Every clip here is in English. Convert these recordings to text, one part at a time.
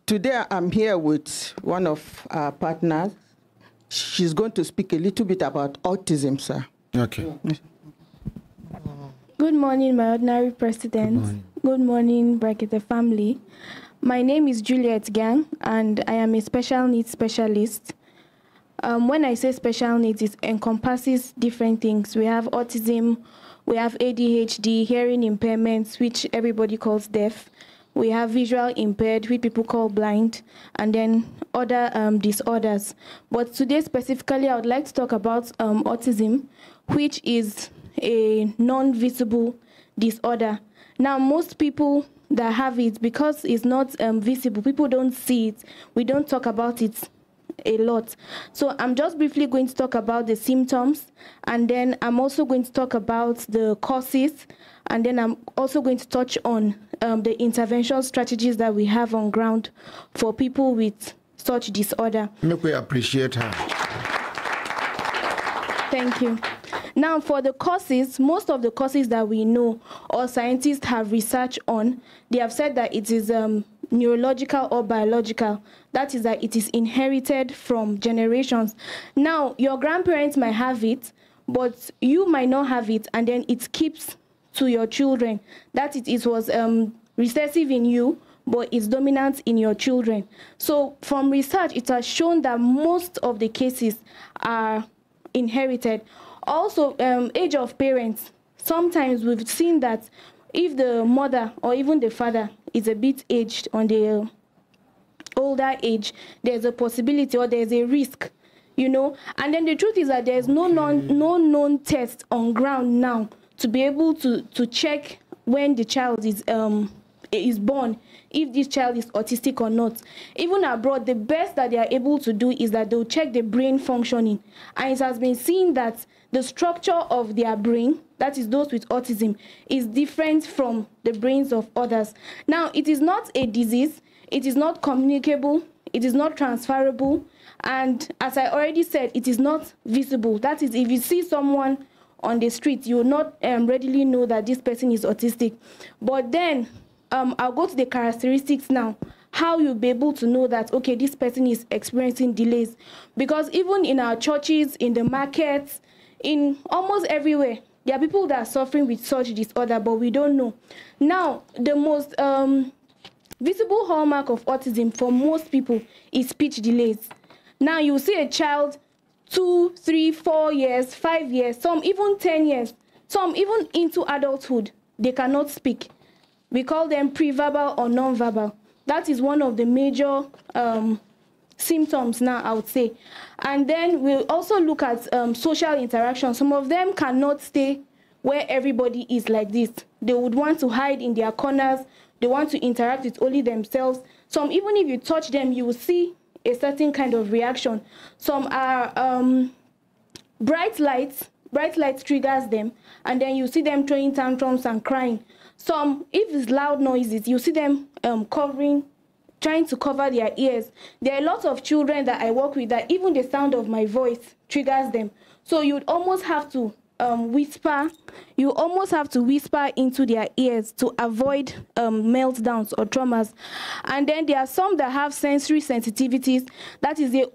Today I'm here with one of our partners. She's going to speak a little bit about autism, sir. Okay. Good morning, my ordinary president. Good morning, Brekete family. My name is Juliet Gang, and I am a special needs specialist. When I say special needs, it encompasses different things. We have autism, we have ADHD, hearing impairments, which everybody calls deaf. We have visual impaired, which people call blind, and then other disorders. But today specifically, I would like to talk about autism, which is a non-visible disorder. Now, most people that have it, because it's not visible, people don't see it, we don't talk about it a lot. So I'm just briefly going to talk about the symptoms, and then I'm also going to talk about the causes, and then I'm also going to touch on the intervention strategies that we have on ground for people with such disorder. Make we appreciate her. Thank you. Now, for the causes, most of the causes that we know or scientists have researched on, they have said that it is neurological or biological. That is that it is inherited from generations. Now, your grandparents might have it, but you might not have it, and then it keeps to your children. That it was recessive in you, but it's dominant in your children. So from research, it has shown that most of the cases are inherited. Also, age of parents. Sometimes we've seen that if the mother or even the father is a bit aged, on the older age, there's a possibility or there's a risk, you know. And then the truth is that there's no known test on ground now to be able to check when the child is born, if this child is autistic or not. Even abroad, the best that they are able to do is that they'll check the brain functioning. And it has been seen that the structure of their brain, that is those with autism, is different from the brains of others. Now, it is not a disease, it is not communicable, it is not transferable, and as I already said, it is not visible. That is, if you see someone on the street, you will not readily know that this person is autistic. But then, I'll go to the characteristics now, how you'll be able to know that, okay, this person is experiencing delays. Because even in our churches, in the markets, in almost everywhere, there are people that are suffering with such disorder, but we don't know. Now, the most visible hallmark of autism for most people is speech delays. Now, you see a child 2, 3, 4 years, 5 years, some even 10 years, some even into adulthood, they cannot speak. We call them pre-verbal or non-verbal. That is one of the major symptoms now, I would say. And then we'll also look at social interaction. Some of them cannot stay where everybody is like this. They would want to hide in their corners. They want to interact with only themselves. Some, even if you touch them, you will see a certain kind of reaction. Some are bright lights triggers them, and then you see them throwing tantrums and crying. Some, if it's loud noises, you see them trying to cover their ears. There are a lot of children that I work with that even the sound of my voice triggers them. So you'd almost have to whisper. You almost have to whisper into their ears to avoid meltdowns or traumas. And then there are some that have sensory sensitivities. That is, they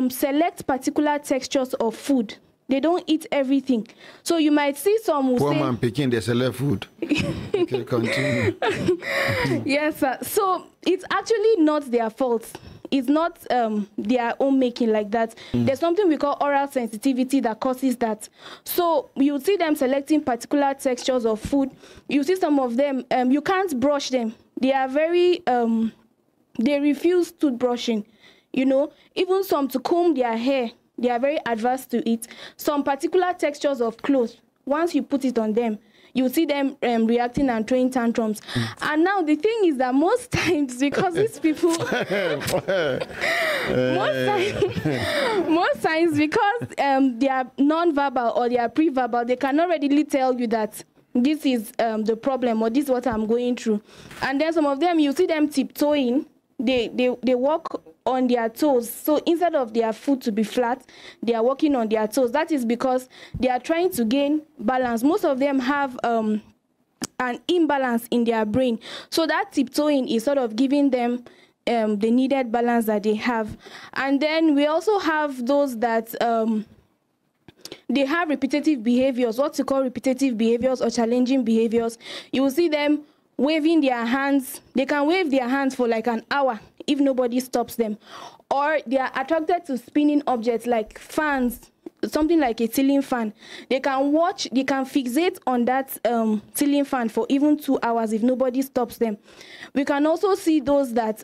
select particular textures of food. They don't eat everything. So you might see some who poor say... man picking the select food. Okay, continue. Yes, sir. So it's actually not their fault. It's not their own making like that. There's something we call oral sensitivity that causes that. So you see them selecting particular textures of food. You see some of them, you can't brush them. They are very, they refuse toothbrushing. You know, even some to comb their hair, they are very adverse to it. Some particular textures of clothes, once you put it on them, you see them reacting and throwing tantrums. And now the thing is that most times, because these people, most times because they are non-verbal or they are pre-verbal, they cannot readily tell you that this is the problem or this is what I'm going through. And then some of them, you see them tiptoeing. They walk on their toes. So instead of their foot to be flat, they are walking on their toes. That is because they are trying to gain balance. Most of them have an imbalance in their brain. So that tiptoeing is sort of giving them the needed balance that they have. And then we also have those that they have repetitive behaviors, what we call repetitive behaviors or challenging behaviors. You will see them waving their hands. They can wave their hands for like an hour if nobody stops them. Or they are attracted to spinning objects like fans, something like a ceiling fan. They can fixate on that ceiling fan for even 2 hours if nobody stops them. We can also see those that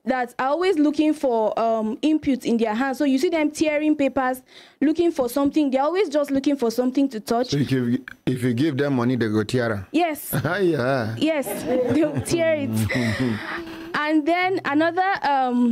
that are always looking for inputs in their hands. So you see them tearing papers, looking for something. They're always just looking for something to touch. So if you give them money, they go tear. Yes. Yeah. Yes, they'll tear it. And then another,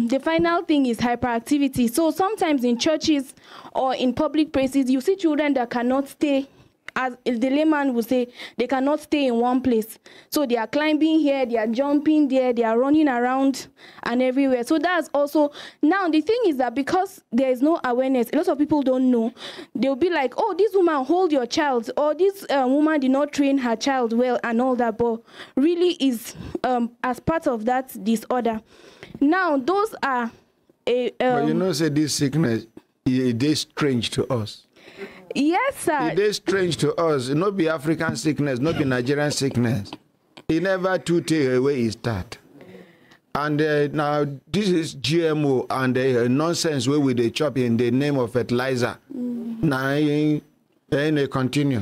the final thing is hyperactivity. So sometimes in churches or in public places, you see children that cannot stay, as the layman would say, they cannot stay in one place. So they are climbing here, they are jumping there, they are running around and everywhere. So that's also, now the thing is that because there is no awareness, a lot of people don't know. They'll be like, oh, this woman hold your child, or this woman did not train her child well and all that, but really is as part of that disorder. Now, those are but you know, say this sickness, it is strange to us. Yes, sir. It is strange to us. It not be African sickness, not be Nigerian sickness. It never to take away its start. And now this is GMO and the nonsense where we they chop in the name of fertilizer. Now, they continue.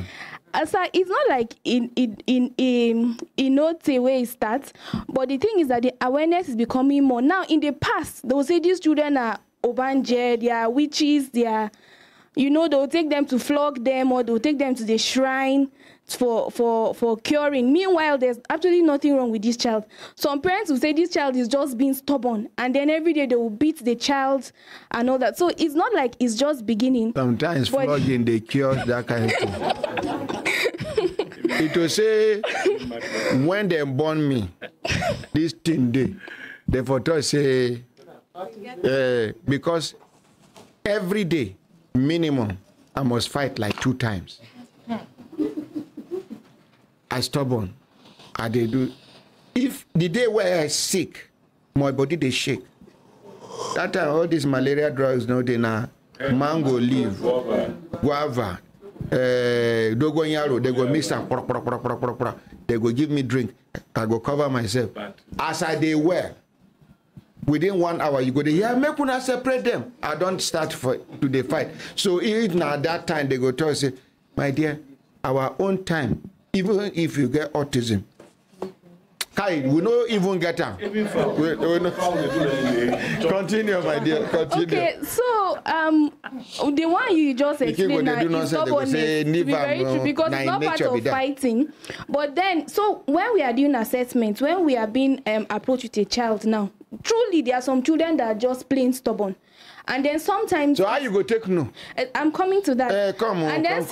Sir, it's not like in not the way it starts, but the thing is that the awareness is becoming more. Now, in the past, they will say these children are obanje, they are witches, they are, you know, they'll take them to flog them, or they'll take them to the shrine for curing. Meanwhile, there's absolutely nothing wrong with this child. Some parents will say this child is just being stubborn, and then every day they will beat the child and all that. So it's not like it's just beginning. Sometimes flogging, they cure that kind of thing. It will say, when they born me, this thing they photo say, because every day, minimum, I must fight like 2 times. I stubborn. I they do. If the day where I sick, my body they shake. That time all these malaria drugs, no, they na mango leaf, guava, dogon they go mix and they go give me drink. I go cover myself. As I they wear. Within 1 hour, you go there, yeah, make una separate them. I don't start to the fight. So even at that time, they go to us, say, my dear, our own time, even if you get autism, Kai, we don't even get them. Continue, my dear, continue. Okay, so the one you just explained now is stubbornness, to be very true, because it's not part of fighting. But then, so when we are doing assessments, when we are being approached with a child now, truly there are some children that are just plain stubborn. And then sometimes. So how you go take no? I'm coming to that. Come on. And then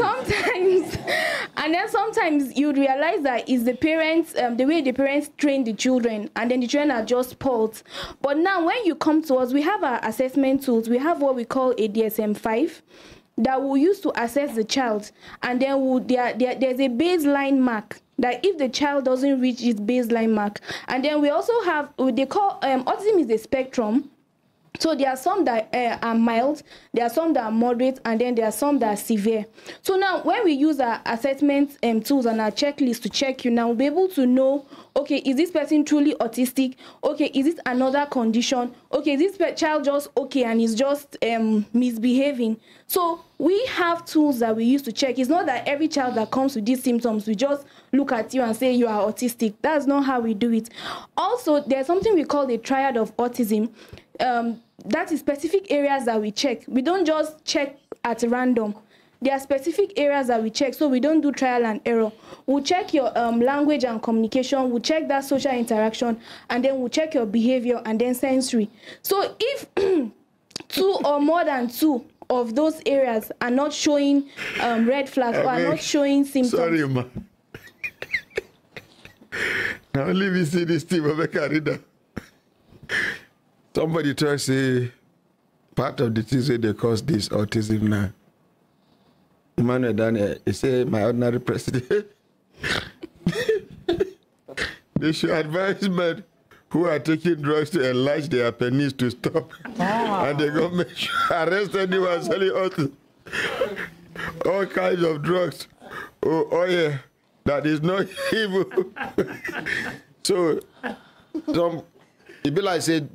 sometimes you realize that it's the parents, the way the parents train the children, and then the children are just spoiled. But now when you come to us, we have our assessment tools. We have what we call a DSM-5 that we use to assess the child, and then there's a baseline mark. That if the child doesn't reach its baseline mark, and then we also have what they call autism is a spectrum. So there are some that are mild, there are some that are moderate, and then there are some that are severe. So now when we use our assessment tools and our checklist to check you now, we'll be able to know, okay, is this person truly autistic? Okay, is it another condition? Okay, is this child just okay and is just misbehaving? So we have tools that we use to check. It's not that every child that comes with these symptoms, we just look at you and say you are autistic. That's not how we do it. Also, there's something we call the triad of autism. That is specific areas that we check. We don't just check at random. There are specific areas that we check, so we don't do trial and error. We'll check your language and communication, we'll check that social interaction, and then we'll check your behavior and then sensory. So if 2 or more than 2 of those areas are not showing red flags or are not showing symptoms. Sorry, ma. Now let me see this thing, Rebecca. Somebody tries to say part of the things that they cause this autism now. Emmanuel Daniel, he say my ordinary president. They should advise men who are taking drugs to enlarge their penis to stop. And the government arrest anyone selling all kinds of drugs. Oh yeah, that is not evil. So, it be like said,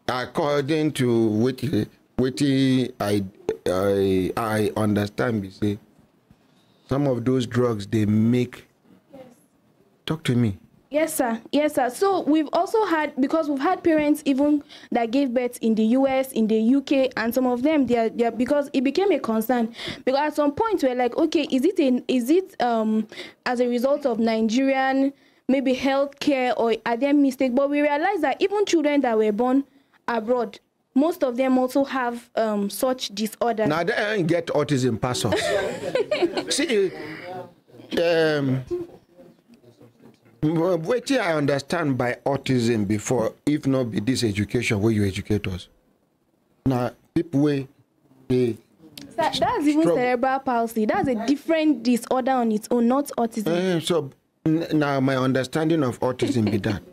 according to what I understand, we say some of those drugs they make. Yes. Talk to me. Yes, sir. Yes, sir. So we've also had, because we've had parents even that gave birth in the US, in the UK, and some of them, they're because it became a concern. Because at some point we're like, okay, is it as a result of Nigerian maybe healthcare, or are there mistakes? But we realized that even children that were born abroad, most of them also have such disorders. Now they ain't get autism passes. See, what I understand by autism before, if not be this education where you educate us. Now, people that's even cerebral palsy. That's a different disorder on its own, not autism. So now my understanding of autism be that.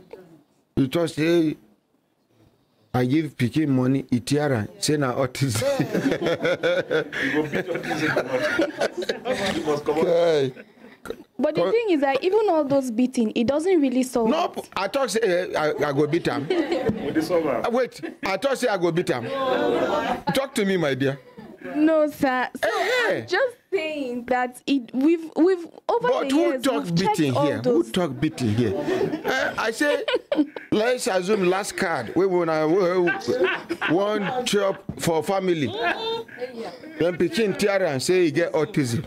You just say, I give Pikin money, itiara, say na autism. Okay. But the thing is that even all those beating, it doesn't really solve. No, I thought say, I go beat him. Wait, I thought say I go beat him. Talk to me, my dear. No, sir. So Hey. I'm just saying that we've over But the who years, talk we've beating checked all here? Who those. talk beating here? I say, let's assume last card. We one chop for family. Then Pikin Tiara and say he get autism.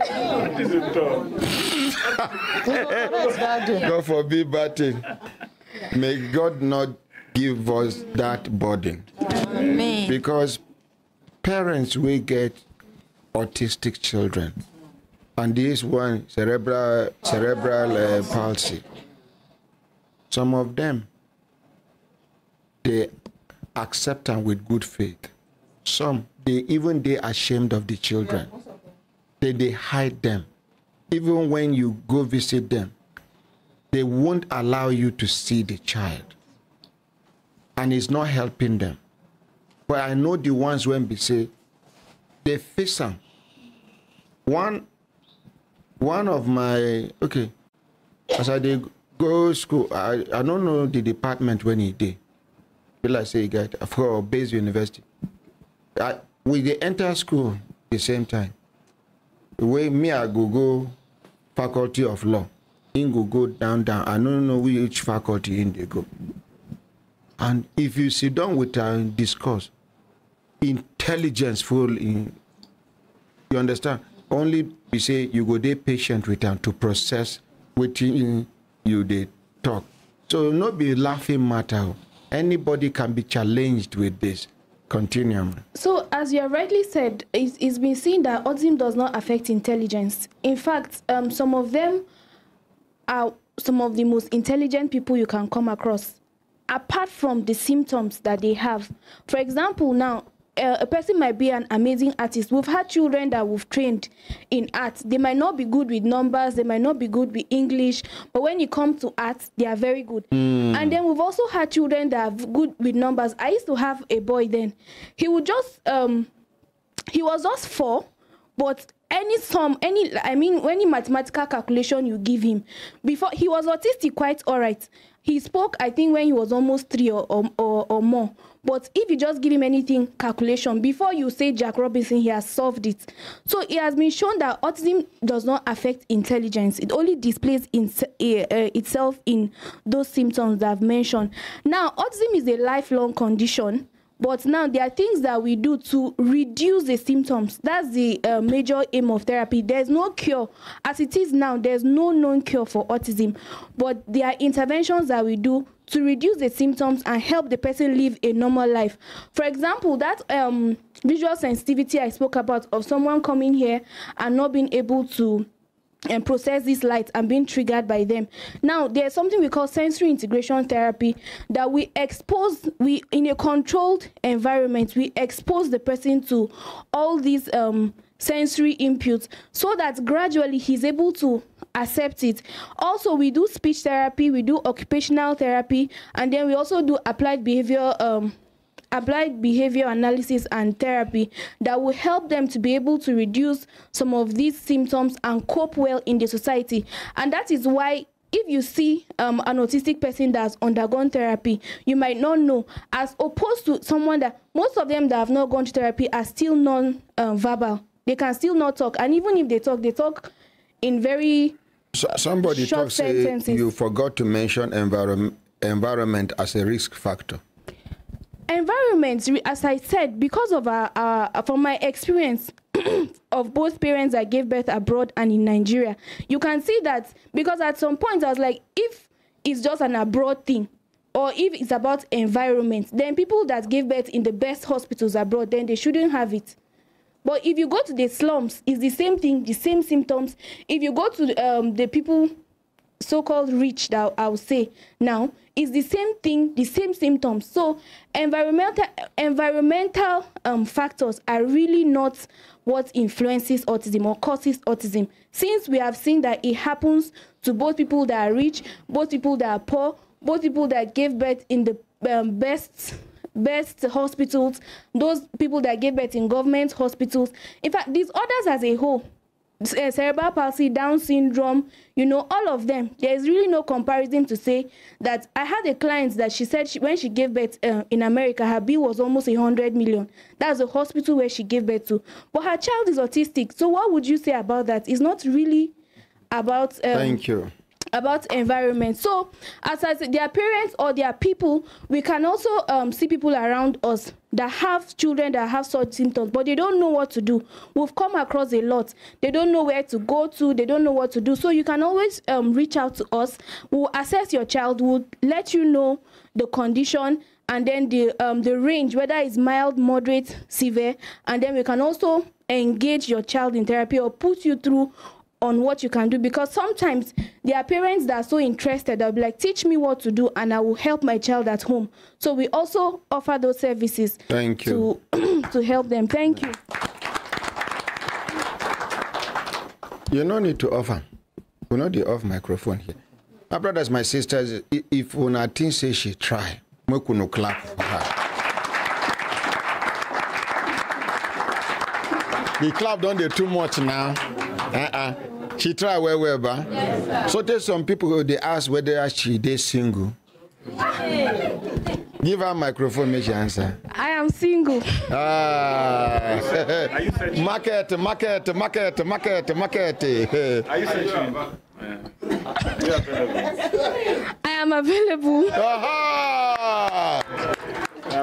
God forbid bad thing. May God not give us that burden. Amen. Because parents will get autistic children, and this one cerebral palsy. Some of them they accept them with good faith. Some they ashamed of the children. They hide them. Even when you go visit them, they won't allow you to see the child, and it's not helping them. But I know the ones when we say they face them. One of my as I did go school, I don't know the department when he did. Will I say he got for base university. We they enter school the same time. The way me I go faculty of law, in go down. I don't know which faculty in they go. And if you sit down with and discuss, intelligence full in, you understand? Only we say you go there patient with them to process what you they talk. So not be laughing matter. Anybody can be challenged with this. Continue. So, as you have rightly said, it's been seen that autism does not affect intelligence. In fact, some of them are some of the most intelligent people you can come across, apart from the symptoms that they have. For example, now, a person might be an amazing artist. We've had children that we've trained in art. They might not be good with numbers, they might not be good with English, but when it comes to art, they are very good. And then we've also had children that are good with numbers. I used to have a boy then. He would just, he was just 4, but any mathematical calculation you give him, before he was autistic quite all right. He spoke, I think, when he was almost 3 or more. But if you just give him anything, calculation, before you say Jack Robinson, he has solved it. So it has been shown that autism does not affect intelligence. It only displays itself in those symptoms that I've mentioned. Now, autism is a lifelong condition. But now there are things that we do to reduce the symptoms. That's the major aim of therapy. There's no cure. As it is now, there's no known cure for autism. But there are interventions that we do to reduce the symptoms and help the person live a normal life. For example, that visual sensitivity I spoke about of someone coming here and not being able to and process these lights and being triggered by them. Now, there's something we call sensory integration therapy that we in a controlled environment, we expose the person to all these sensory inputs so that gradually he's able to accept it. Also, we do speech therapy, we do occupational therapy, and then we also do applied behavior analysis and therapy that will help them to be able to reduce some of these symptoms and cope well in the society. And that is why if you see an autistic person that's undergone therapy, you might not know, as opposed to someone that, most of them that have not gone to therapy are still non-verbal. They can still not talk, and even if they talk in very somebody short talks, sentences. You forgot to mention environment as a risk factor. Environment, as I said, because of from my experience of both parents that gave birth abroad and in Nigeria, you can see that, because at some point I was like, if it's just an abroad thing, or if it's about environment, then people that gave birth in the best hospitals abroad, then they shouldn't have it. But if you go to the slums, it's the same thing, the same symptoms. If you go to the people so-called rich, that I would say now, it's the same thing, the same symptoms. So environmental factors are really not what influences autism or causes autism, since we have seen that it happens to both people that are rich, both people that are poor, both people that gave birth in the best hospitals, those people that gave birth in government hospitals. In fact, these others as a whole, cerebral palsy, Down syndrome, you know, all of them, there is really no comparison to say that. I had a client that she said when she gave birth in America, her bill was almost 100 million. That's the hospital where she gave birth to. But her child is autistic. So what would you say about that? It's not really about Thank you. About environment. So as I said, their parents or their people, we can also see people around us that have children that have such symptoms, but they don't know what to do. We've come across a lot. They don't know where to go to, they don't know what to do. So you can always reach out to us. We'll assess your child, we'll let you know the condition, and then the range, whether it's mild, moderate, severe, and then we can also engage your child in therapy or put you through on what you can do, because sometimes there are parents that are so interested, they'll be like, teach me what to do and I will help my child at home. So we also offer those services. Thank you. To help them. Thank you. You no need to offer. We know the off microphone here. My brothers, my sisters, if una think say she try, we could clap for her. The clap don't do too much now. She try well, but yes, so there's some people they ask whether she is single. Give her a microphone, make she answer. I am single. Market. Are you searching? I am available.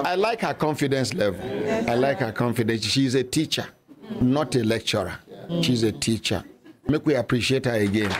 I like her confidence level. I like her confidence. She's a teacher, not a lecturer. She's a teacher. Make we appreciate her again.